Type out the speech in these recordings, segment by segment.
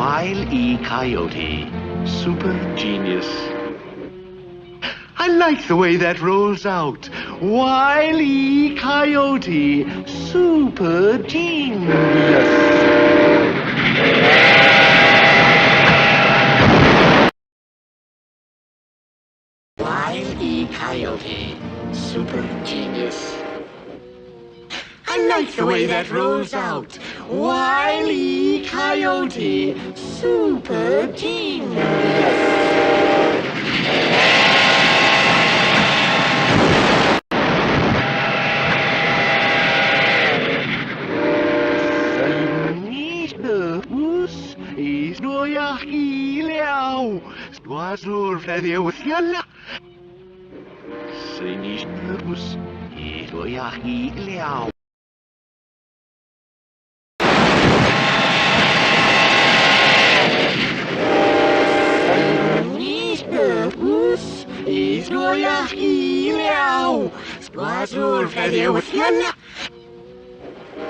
Wile Coyote, super genius. I like the way that rolls out. Wile Coyote, super genius. Wile Coyote, super genius. I like the way that rolls out. Wile Coyote, super genius. Is no yachileo, squazur fedeusiala. Sinistus, is no yachileo. Sinistus, is no yachileo, squazur fedeusiala.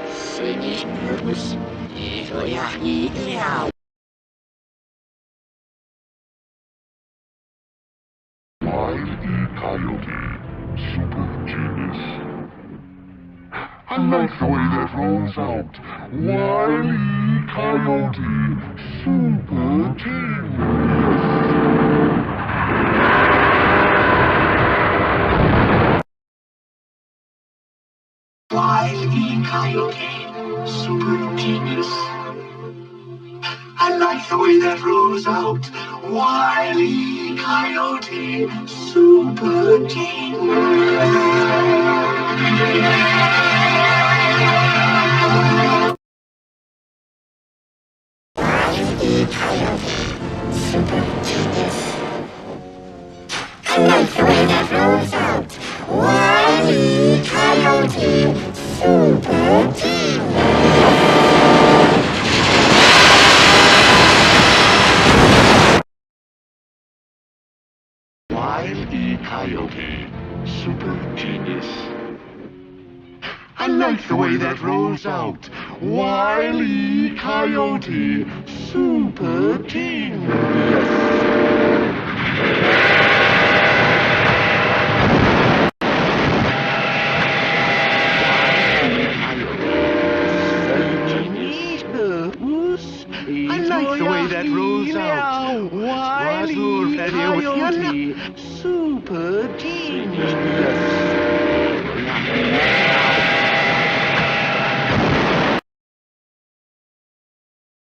Sinistus, is no yachileo. Coyote, super genius. I like the way that rolls out. Wile Coyote, super genius. Wile Coyote, super genius. I like the way that rolls out. Wile Coyote, super genius. Wile Coyote, super genius. I like the way that rolls out. Wile Coyote, super genius. Wile Coyote, super genius. I like the way that rolls out. Wile Coyote, super genius. I like the way that rolls out. Wile Coyote, super genius.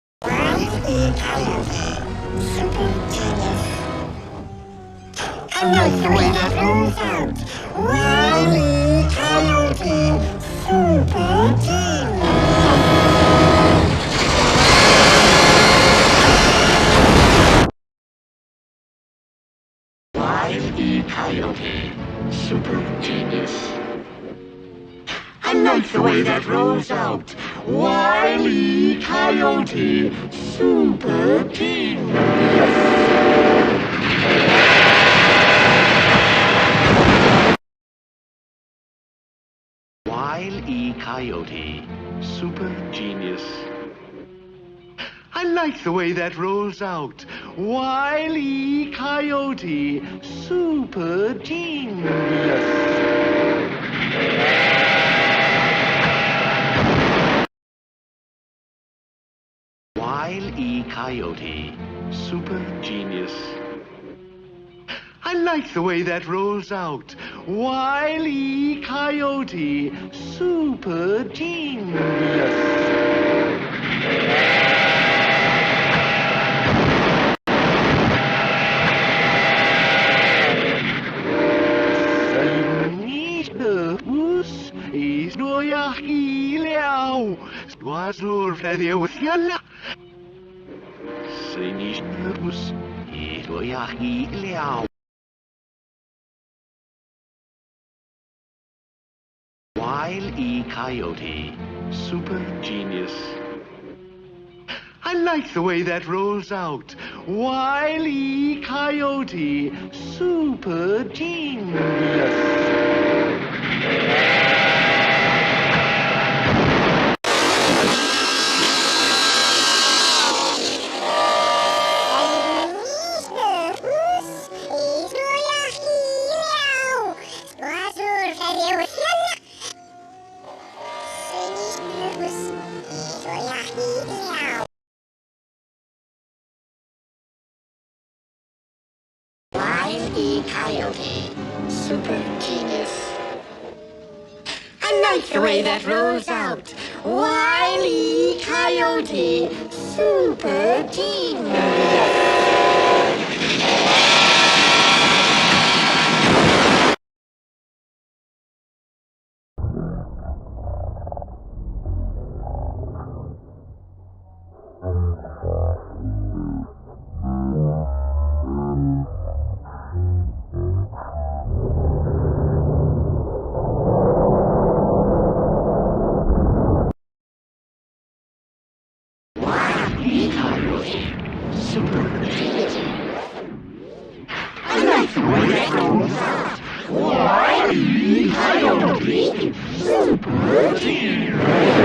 Wile Coyote, super genius. I like the way that rolls out. Wile Coyote, super genius. Wile Coyote, super genius. I like the way that rolls out. Wile Coyote, super genius. Wile Coyote, super genius. I like the way that rolls out. Wile Coyote, super genius. Wile Coyote, super genius. I like the way that rolls out. Wile Coyote, super genius. Is no yachileo, squazur fedeusiala. Sinistus, is no yachileo. Wile Coyote, super genius. I like the way that rolls out. Wile Coyote, super genius. Coyote, super genius. I like the way that rolls out. Wile Coyote, super genius. Coyote, super genius. I like the way that rolls out. Wile Coyote, super genius.